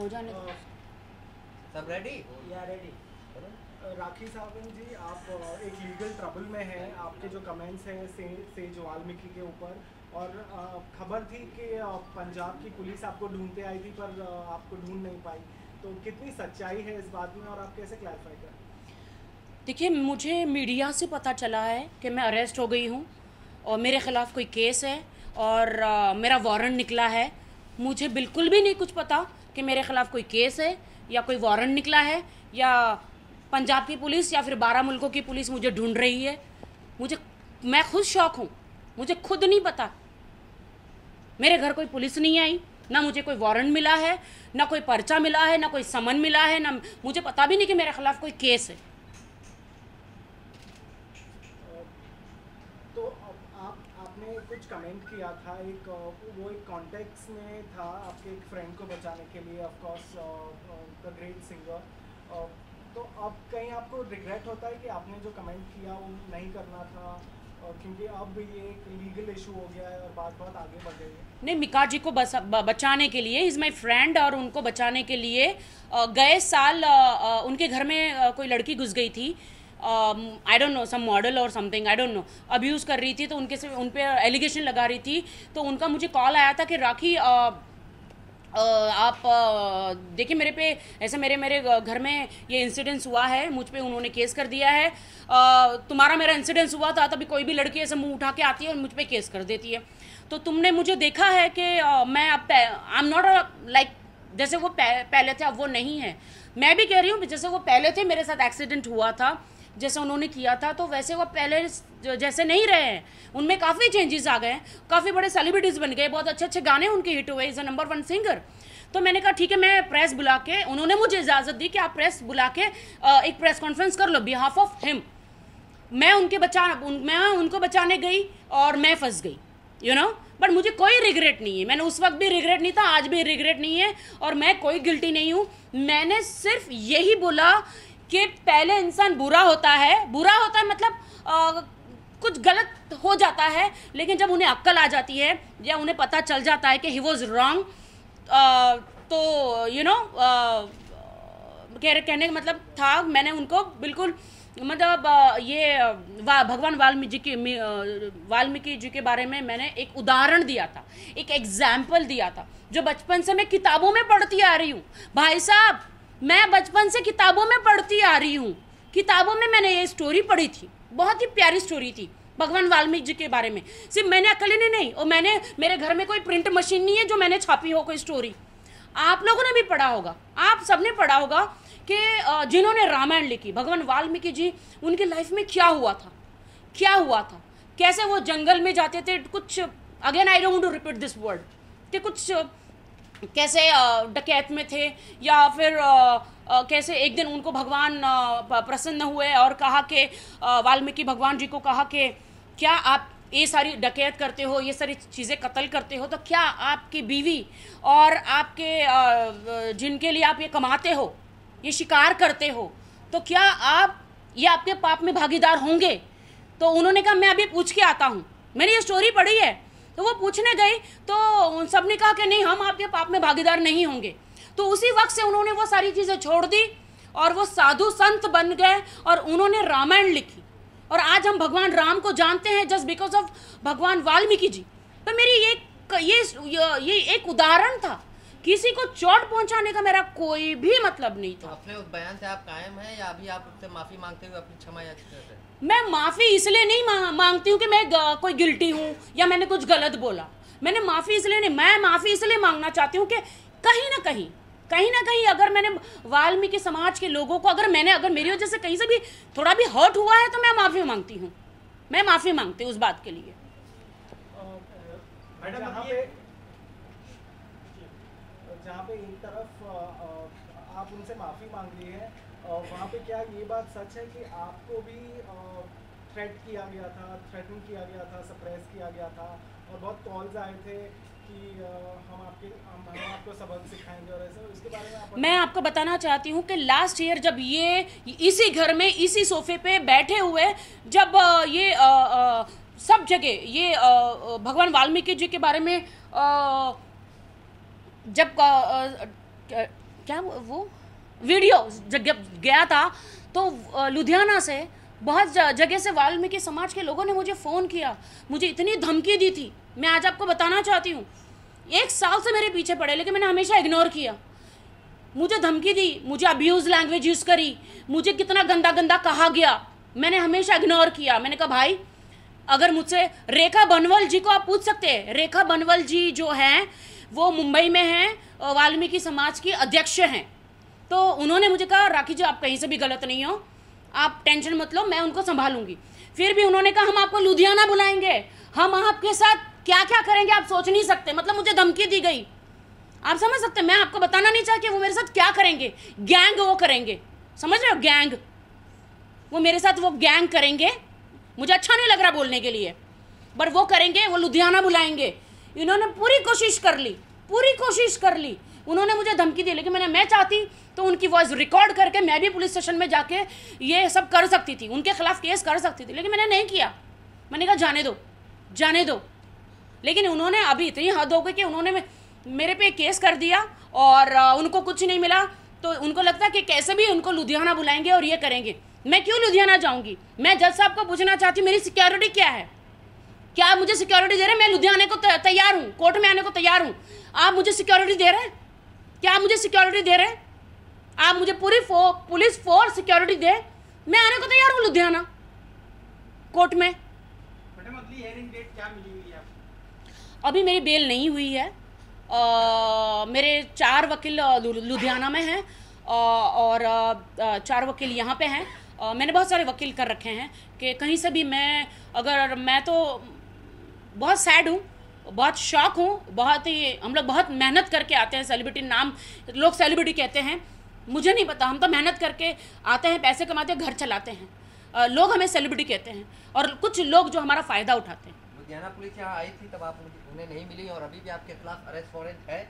हो जाने दो। सब रेडी? या रेडी। राखी सावंत जी, आप एक लीगल ट्रबल में हैं। आपके जो कमेंट्स हैं सेज वाल्मीकि के ऊपर, और खबर थी कि पंजाब की पुलिस आपको ढूंढते आई थी पर आपको ढूंढ नहीं पाई, तो कितनी सच्चाई है इस बात में और आप कैसे क्लैरिफाई करें? देखिए, मुझे मीडिया से पता चला है कि मैं अरेस्ट हो गई हूँ और मेरे ख़िलाफ़ कोई केस है और मेरा वारंट निकला है। मुझे बिल्कुल भी नहीं कुछ पता कि मेरे ख़िलाफ़ कोई केस है या कोई वारंट निकला है या पंजाब की पुलिस या फिर 12 मुल्कों की पुलिस मुझे ढूंढ रही है। मैं खुद शौक हूँ, मुझे खुद नहीं पता। मेरे घर कोई पुलिस नहीं आई, ना मुझे कोई वारंट मिला है, ना कोई पर्चा मिला है, ना कोई समन मिला है, ना मुझे पता भी नहीं कि मेरे ख़िलाफ़ कोई केस है। तो आपने कुछ कमेंट किया था, वो एक कॉन्टेक्स्ट में था आपके एक फ्रेंड को बचाने के लिए, of course the great singer. तो अब कहीं आपको रिग्रेट होता है कि आपने जो कमेंट किया वो नहीं करना था, क्योंकि अब ये एक लीगल इशू हो गया है और बात बहुत आगे बढ़ गई है? नहीं, मिका जी को बचाने के लिए, इज़ माई फ्रेंड, और उनको बचाने के लिए गए साल उनके घर में कोई लड़की घुस गई थी, I don't know, some model और something, I don't know, abuse कर रही थी, तो उन पे एलिगेशन लगा रही थी। तो उनका मुझे कॉल आया था कि राखी आप देखिए, मेरे पे ऐसे मेरे घर में ये इंसिडेंस हुआ है, मुझ पे उन्होंने केस कर दिया है। तुम्हारा मेरा इंसिडेंस हुआ था तभी कोई भी लड़की ऐसे मुंह उठा के आती है और मुझ पे केस कर देती है। तो तुमने मुझे देखा है कि मैं अब आई एम नॉट लाइक जैसे वो पहले थे, अब वो नहीं है। मैं भी कह रही हूँ जैसे वो पहले थे, मेरे साथ एक्सीडेंट हुआ था, जैसे उन्होंने किया था, तो वैसे वो पहले जैसे नहीं रहे हैं। उनमें काफ़ी चेंजेस आ गए हैं, काफ़ी बड़े सेलिब्रिटीज़ बन गए, बहुत अच्छे अच्छे गाने उनके हिट हुए, इज़ अ नंबर 1 सिंगर। तो मैंने कहा ठीक है, मैं प्रेस बुला के, उन्होंने मुझे इजाज़त दी कि आप प्रेस बुला के एक प्रेस कॉन्फ्रेंस कर लो बिहाफ ऑफ हिम। मैं उनको बचाने गई और मैं फंस गई, यू नो। बट मुझे कोई रिग्रेट नहीं है, मैंने उस वक्त भी रिग्रेट नहीं था, आज भी रिग्रेट नहीं है, और मैं कोई गिल्टी नहीं हूँ। मैंने सिर्फ यही बोला कि पहले इंसान बुरा होता है मतलब कुछ गलत हो जाता है, लेकिन जब उन्हें अक्ल आ जाती है या उन्हें पता चल जाता है कि ही वॉज रॉन्ग, तो यू नो कहने का मतलब था, मैंने उनको बिल्कुल मतलब ये भगवान वाल्मीकि जी के बारे में मैंने एक उदाहरण दिया था, एक एग्जाम्पल दिया था, जो बचपन से मैं किताबों में पढ़ती आ रही हूँ। भाई साहब, मैं बचपन से किताबों में पढ़ती आ रही हूँ, किताबों में मैंने ये स्टोरी पढ़ी थी, बहुत ही प्यारी स्टोरी थी भगवान वाल्मीकि जी के बारे में। सिर्फ मैंने अकेले नहीं, और मेरे घर में कोई प्रिंट मशीन नहीं है जो मैंने छापी हो कोई स्टोरी। आप लोगों ने भी पढ़ा होगा, आप सबने पढ़ा होगा कि जिन्होंने रामायण लिखी, भगवान वाल्मीकि जी, उनकी लाइफ में क्या हुआ था, कैसे वो जंगल में जाते थे, कुछ again I don't want to repeat this word, कि कुछ कैसे डकैत में थे, या फिर कैसे एक दिन उनको भगवान प्रसन्न हुए और कहा कि वाल्मीकि भगवान जी को कहा कि क्या आप ये सारी डकैत करते हो, ये सारी चीज़ें कत्ल करते हो, तो क्या आपकी बीवी और आपके जिनके लिए आप ये कमाते हो, ये शिकार करते हो, तो क्या आप ये आपके पाप में भागीदार होंगे? तो उन्होंने कहा मैं अभी पूछ के आता हूँ, मैंने ये स्टोरी पढ़ी है। तो वो पूछने गई तो सबने कहा कि नहीं, हम आपके पाप में भागीदार नहीं होंगे। तो उसी वक्त से उन्होंने वो सारी चीज़ें छोड़ दी और वो साधु संत बन गए और उन्होंने रामायण लिखी, और आज हम भगवान राम को जानते हैं जस्ट बिकॉज ऑफ भगवान वाल्मीकि जी। तो मेरी ये एक उदाहरण था, किसी को चोट पहुंचाने का मेरा कोई भी मतलब नहीं था। अपने उस बयान से आप कायम हैं या अभी आप उससे माफी मांगते हुए अपनी क्षमा याचिका कर रहे हैं? मैं माफ़ी इसलिए नहीं मांगती हूँ कि मैं कोई गिल्टी हूँ या मैंने कुछ गलत बोला। मैंने माफ़ी इसलिए नहीं, मैं माफ़ी इसलिए मांगना चाहती हूँ कि कहीं ना कहीं अगर मैंने वाल्मीकि समाज के लोगों को, अगर मेरी वजह से कहीं से भी थोड़ा भी हर्ट हुआ है, तो मैं माफ़ी मांगती हूँ। मैं माफ़ी मांगती हूँ उस बात के लिए। जहाँ पे एक तरफ आप उनसे माफ़ी मांग रही है, वहाँ पे क्या ये बात सच है कि आपको भी थ्रेटन किया गया था, सप्रेस किया गया था, और बहुत कॉल्स आए थे कि हम आपको सबक सिखाएंगे, और ऐसे इसके बारे में मैं आपको बताना चाहती हूँ कि लास्ट ईयर जब ये इसी घर में इसी सोफे पे बैठे हुए, जब ये सब जगह ये भगवान वाल्मीकि जी के बारे में जब क्या वो वीडियो जब गया था तो लुधियाना से बहुत जगह से वाल्मीकि समाज के लोगों ने मुझे फ़ोन किया, मुझे इतनी धमकी दी थी। मैं आज आपको बताना चाहती हूँ, 1 साल से मेरे पीछे पड़े, लेकिन मैंने हमेशा इग्नोर किया। मुझे धमकी दी, मुझे अब्यूज़ लैंग्वेज यूज़ करी, मुझे कितना गंदा गंदा कहा गया, मैंने हमेशा इग्नोर किया। मैंने कहा भाई, अगर मुझसे रेखा बनवल जी को आप पूछ सकते हैं, रेखा बनवल जी जो हैं वो मुंबई में हैं, वाल्मीकि समाज की अध्यक्ष हैं। तो उन्होंने मुझे कहा राखी जी आप कहीं से भी गलत नहीं हो, आप टेंशन मत लो, मैं उनको संभालूंगी। फिर भी उन्होंने कहा हम आपको लुधियाना बुलाएंगे, हम आपके साथ क्या क्या करेंगे आप सोच नहीं सकते। मतलब मुझे धमकी दी गई, आप समझ सकते, मैं आपको बताना नहीं चाहती वो मेरे साथ क्या करेंगे। गैंग वो करेंगे, समझ रहे हो, गैंग वो मेरे साथ वो गैंग करेंगे। मुझे अच्छा नहीं लग रहा बोलने के लिए, पर वो करेंगे, वो लुधियाना बुलाएंगे। इन्होंने पूरी कोशिश कर ली, उन्होंने मुझे धमकी दी, लेकिन मैं चाहती तो उनकी वॉइस रिकॉर्ड करके मैं भी पुलिस स्टेशन में जाके ये सब कर सकती थी, उनके खिलाफ केस कर सकती थी, लेकिन मैंने नहीं किया। मैंने कहा जाने दो। लेकिन उन्होंने अभी इतनी हद हो गई कि उन्होंने मेरे पे केस कर दिया और उनको कुछ नहीं मिला, तो उनको लगता है कि कैसे भी उनको लुधियाना बुलाएंगे और ये करेंगे। मैं क्यों लुधियाना जाऊंगी? मैं जज साहब को पूछना चाहती हूँ मेरी सिक्योरिटी क्या है, क्या आप मुझे सिक्योरिटी दे रहे हैं? मैं लुधियाने को तैयार हूँ, कोर्ट में आने को तैयार हूँ। आप मुझे सिक्योरिटी दे रहे हैं? क्या आप मुझे सिक्योरिटी दे रहे हैं? आप मुझे पूरी पुलिस फोर्स सिक्योरिटी दे, मैं आने को तैयार हूँ लुधियाना कोर्ट में। मैडम अगली हियरिंग डेट क्या मिली हुई है आपको? अभी मेरी बेल नहीं हुई है। मेरे 4 वकील लुधियाना में हैं और 4 वकील यहाँ पे हैं। मैंने बहुत सारे वकील कर रखे हैं कि कहीं से भी मैं तो बहुत सैड हूँ, बहुत शॉक हूँ, बहुत ही हम लोग बहुत मेहनत करके आते हैं। सेलिब्रिटी नाम लोग सेलिब्रिटी कहते हैं, मुझे नहीं पता, हम तो मेहनत करके आते हैं, पैसे कमाते हैं, घर चलाते हैं। लोग हमें सेलिब्रिटी कहते हैं और कुछ लोग जो हमारा फ़ायदा उठाते हैं। लुधियाना पुलिस यहाँ आई थी तब आप उन्हें नहीं मिली और अभी भी आपके खिलाफ अरेस्ट वारंट है?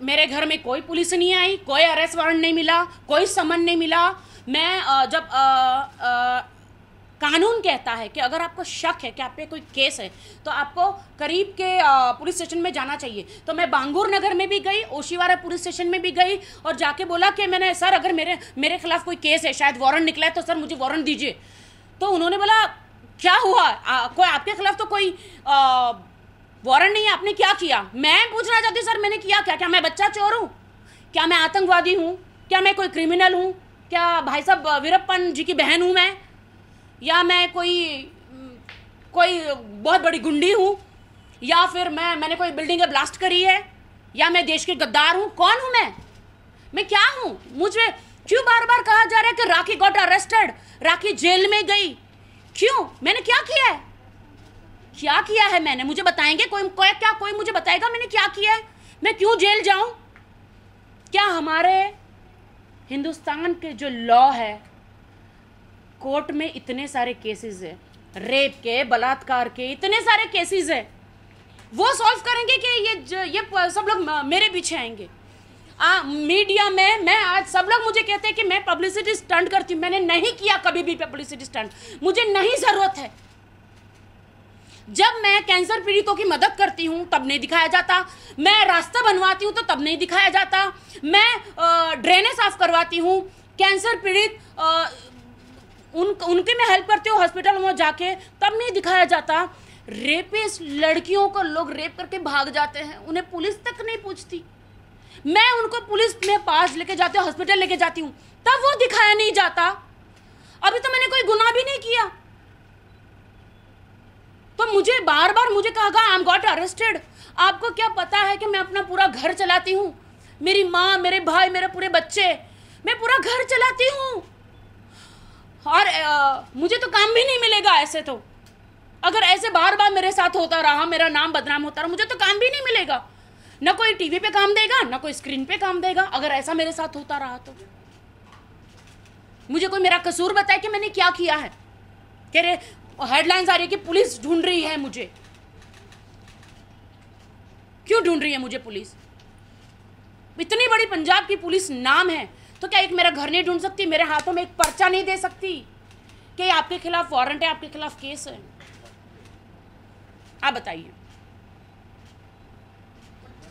मेरे घर में कोई पुलिस नहीं आई, कोई अरेस्ट वारंट नहीं मिला, कोई समन नहीं मिला। मैं जब कानून कहता है कि अगर आपको शक है कि आप पे कोई केस है तो आपको करीब के पुलिस स्टेशन में जाना चाहिए। तो मैं बांगूर नगर में भी गई, ओशीवारा पुलिस स्टेशन में भी गई और जाके बोला कि मैंने सर अगर मेरे खिलाफ कोई केस है, शायद वारंट निकला है, तो सर मुझे वारंट दीजिए। तो उन्होंने बोला क्या हुआ, कोई आपके खिलाफ तो कोई वारंट नहीं है, आपने क्या किया? मैं पूछना चाहती सर मैंने किया क्या मैं बच्चा चोर हूँ? क्या मैं आतंकवादी हूँ? क्या मैं कोई क्रिमिनल हूँ? क्या भाई साहब वीरप्पन जी की बहन हूँ मैं? या मैं कोई बहुत बड़ी गुंडी हूँ? या फिर मैंने कोई बिल्डिंगें ब्लास्ट करी है? या मैं देश के गद्दार हूँ? कौन हूँ मैं क्या हूँ? मुझे क्यों बार बार कहा जा रहा है कि राखी गॉट अरेस्टेड, राखी जेल में गई? क्यों? मैंने क्या किया है? क्या किया है मैंने? मुझे बताएंगे कोई मुझे बताएगा मैंने क्या किया है? मैं क्यों जेल जाऊं? क्या हमारे हिंदुस्तान के जो लॉ है, कोर्ट में इतने सारे केसेस है, रेप के, बलात्कार के इतने सारे केसेस है, वो सॉल्व करेंगे कि ये सब लोग मेरे पीछे आएंगे? मीडिया में मैं आज सब लोग मुझे कहते हैं कि मैं पब्लिसिटी स्टंट करती हूँ। मैंने नहीं किया कभी भी पब्लिसिटी स्टंट, मुझे नहीं जरूरत है। जब मैं कैंसर पीड़ितों की मदद करती हूँ तब नहीं दिखाया जाता, मैं रास्ता बनवाती हूँ तो तब नहीं दिखाया जाता, मैं ड्रेनें साफ करवाती हूँ, कैंसर पीड़ित उनकी मैं हेल्प करती हूँ हॉस्पिटल में जाके, तब नहीं दिखाया जाता। रेपिस्ट लड़कियों को लोग रेप करके भाग जाते हैं, उन्हें पुलिस तक नहीं पूछती, मैं उनको पुलिस में पास लेके जाती हूँ, हॉस्पिटल लेके जाती हूँ, तब वो दिखाया नहीं जाता। अभी तो मैंने कोई गुनाह भी नहीं किया, तो मुझे बार बार मुझे कहा गया आई एम गॉट अरेस्टेड। आपको क्या पता है कि मैं अपना पूरा घर चलाती हूँ, मेरी माँ, मेरे भाई, मेरे पूरे बच्चे, मैं पूरा घर चलाती हूँ और मुझे तो काम भी नहीं मिलेगा ऐसे। तो अगर ऐसे बार बार मेरे साथ होता रहा, मेरा नाम बदनाम होता रहा, मुझे तो काम भी नहीं मिलेगा, ना कोई टीवी पे काम देगा, ना कोई स्क्रीन पे काम देगा। अगर ऐसा मेरे साथ होता रहा तो मुझे कोई मेरा कसूर बताए कि मैंने क्या किया है। कह रहे हेडलाइंस आ रही है कि पुलिस ढूंढ रही है मुझे। क्यों ढूंढ रही है मुझे पुलिस? इतनी बड़ी पंजाब की पुलिस नाम है, तो क्या एक मेरा घर नहीं ढूंढ सकती? मेरे हाथों में एक पर्चा नहीं दे सकती कि आपके खिलाफ वारंट है, आपके खिलाफ केस है? आप बताइए।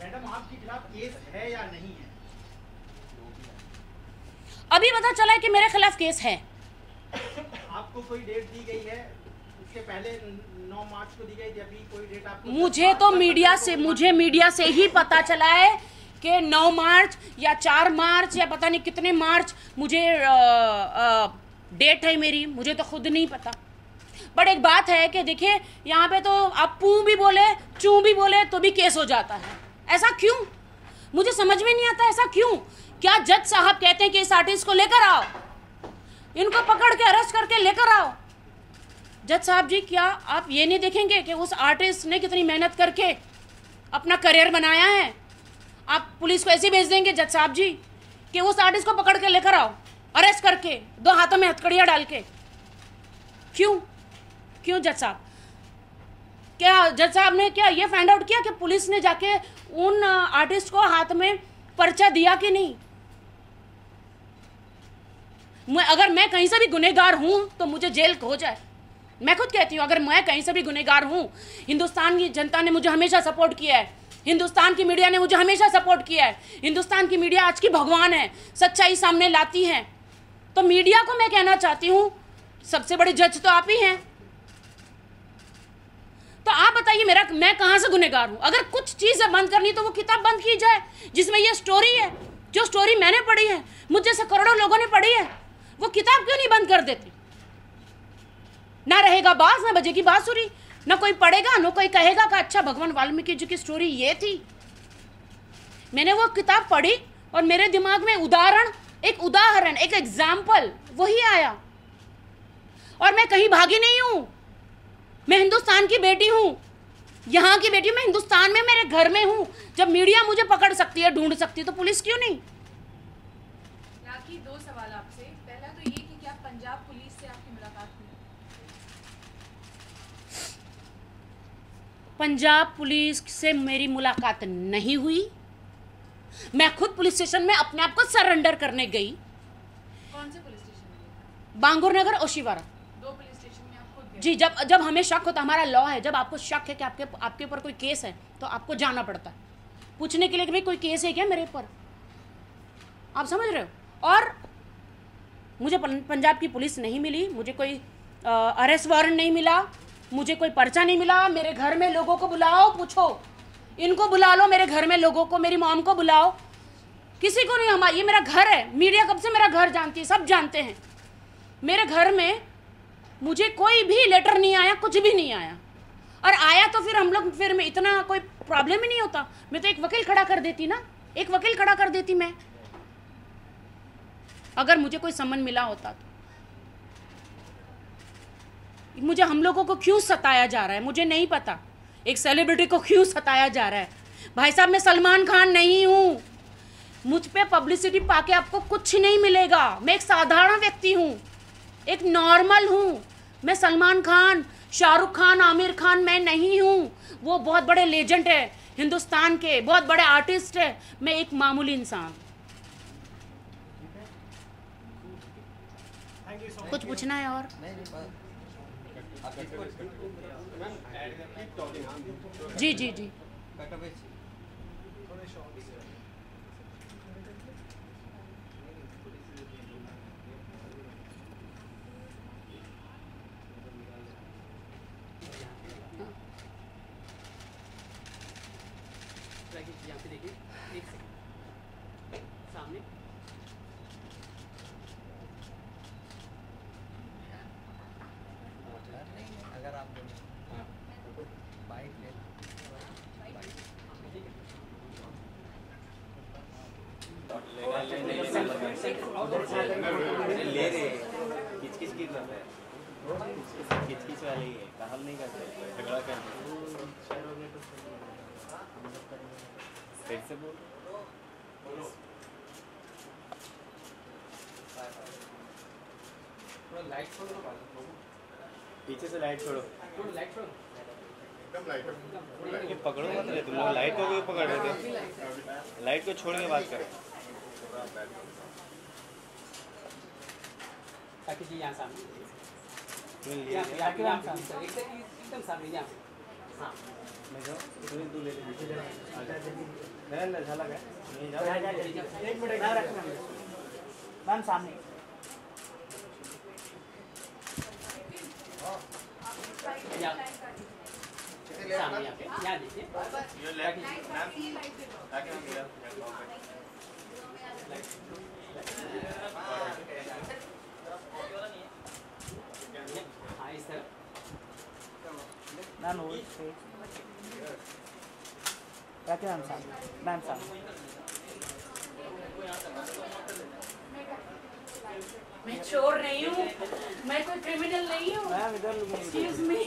मैडम आपके खिलाफ केस है या नहीं है? अभी पता चला है कि मेरे खिलाफ केस है। आपको कोई डेट दी गई है? उसके पहले 9 मार्च को दी गई थी, अभी कोई डेट आपको? मुझे तो मीडिया से ही पता चला है कि 9 मार्च या 4 मार्च या पता नहीं कितने मार्च मुझे डेट है मेरी, मुझे तो खुद नहीं पता। बट एक बात है कि देखिए यहाँ पे तो आप पू भी बोले चू भी बोले तो भी केस हो जाता है। ऐसा क्यों, मुझे समझ में नहीं आता ऐसा क्यों। क्या जज साहब कहते हैं कि इस आर्टिस्ट को लेकर आओ, इनको पकड़ के अरेस्ट करके लेकर आओ। जज साहब जी, क्या आप ये नहीं देखेंगे कि उस आर्टिस्ट ने कितनी मेहनत करके अपना करियर बनाया है? आप पुलिस को ऐसे भेज देंगे जज साहब जी कि उस आर्टिस्ट को पकड़ के लेकर आओ, अरेस्ट करके, 2 हाथों में हथकड़ियां डाल के? क्यों क्यों जज साहब? क्या जज साहब ने क्या ये फाइंड आउट किया कि पुलिस ने जाके उन आर्टिस्ट को हाथ में पर्चा दिया कि नहीं? अगर मैं कहीं से भी गुनहगार हूं तो मुझे जेल हो जाए। मैं खुद कहती हूं अगर मैं कहीं से भी गुनहगार हूं, हिंदुस्तान की जनता ने मुझे हमेशा सपोर्ट किया है, हिंदुस्तान की मीडिया ने मुझे हमेशा सपोर्ट किया है, हिंदुस्तान की मीडिया आज की भगवान है, सच्चाई सामने लाती है। तो मीडिया को मैं कहना चाहती हूं सबसे बड़े जज तो आप ही हैं। तो आप बताइए मैं कहां से गुनहगार हूं? अगर कुछ चीजें बंद करनी तो वो किताब बंद की जाए जिसमें ये स्टोरी है, जो स्टोरी मैंने पढ़ी है, मुझ जैसे करोड़ों लोगों ने पढ़ी है, वो किताब क्यों नहीं बंद कर देती? ना रहेगा बाज, ना बजेगी बांसुरी, ना कोई पढ़ेगा, ना कोई कहेगा कि अच्छा भगवान वाल्मीकि जी की स्टोरी ये थी। मैंने वो किताब पढ़ी और मेरे दिमाग में एक उदाहरण, एक एग्जाम्पल वही आया। और मैं कहीं भागी नहीं हूं, मैं हिंदुस्तान की बेटी हूं, यहां की बेटी, मैं हिंदुस्तान में मेरे घर में हूं। जब मीडिया मुझे पकड़ सकती है, ढूंढ सकती है, तो पुलिस क्यों नहीं? राखी, 2 सवाल आपसे। पहला तो ये कि क्या पंजाब पुलिस से आपकी मुलाकात हुई? पंजाब पुलिस से मेरी मुलाकात नहीं हुई। मैं खुद पुलिस स्टेशन में अपने आप को सरेंडर करने गई। कौन से पुलिस स्टेशन में? बांगुर नगर, ओशिवारा। 2 पुलिस स्टेशन में आप खुद गए? जी, जब हमें शक होता, हमारा लॉ है, जब आपको शक है कि आपके ऊपर कोई केस है तो आपको जाना पड़ता है पूछने के लिए कि भाई कोई केस है क्या मेरे ऊपर। आप समझ रहे हो? और मुझे पंजाब की पुलिस नहीं मिली, मुझे कोई अरेस्ट वारंट नहीं मिला, मुझे कोई पर्चा नहीं मिला। मेरे घर में लोगों को बुलाओ, पूछो, इनको बुला लो, मेरे घर में लोगों को, मेरी मॉम को बुलाओ, किसी को नहीं। ये मेरा घर है, मीडिया कब से मेरा घर जानती है, सब जानते हैं। मेरे घर में मुझे कोई भी लेटर नहीं आया, कुछ भी नहीं आया। और आया तो फिर मैं इतना कोई प्रॉब्लम ही नहीं होता, मैं तो एक वकील खड़ा कर देती ना, एक वकील खड़ा कर देती मैं, अगर मुझे कोई सम्मन मिला होता तो। मुझे हम लोगों को क्यों सताया जा रहा है मुझे नहीं पता, एक सेलिब्रिटी को क्यों सताया जा रहा है। भाई साहब, मैं सलमान खान नहीं हूं, मुझ पे पब्लिसिटी पाके आपको कुछ नहीं मिलेगा। मैं एक साधारण व्यक्ति हूं, एक नॉर्मल हूं। मैं सलमान खान, शाहरुख खान, आमिर खान मैं नहीं हूं। वो बहुत बड़े लेजेंड है हिंदुस्तान के, बहुत बड़े आर्टिस्ट है, मैं एक मामूली इंसान। कुछ पूछना है और? जी जी जी। यहाँ पे देखिए, एक सेकंड, सामने अगर आप बाइक ले ले रहे किच कर रहे हैं, किच वाले ही है, हम नहीं करते झगड़ा करते। फिर से बोल, लाइट छोड़ो, पीछे से लाइट छोड़ो, लाइट छोड़ो, एकदम लाइट ये पकड़ो मत रहे तुम लोग, लाइट को भी पकड़ रहे थे, लाइट को छोड़ के बात करो। ताकि जी यहाँ सामने, तुम एकदम सामने यहाँ। हाँ, मैं जाओ, तू ले ले। मेरा झलक है नहीं जाओ एक मिनट मैम रखना मैम सामने सामने यहाँ देखिए यू लेफ्ट मैम ताकि हम लेफ्ट हाँ इस तरह मैम होल्ड रखिए मैम सामने मैं चोर नहीं हूँ, मैं कोई क्रिमिनल नहीं हूँ। मैम इधर एक्सक्यूज मी।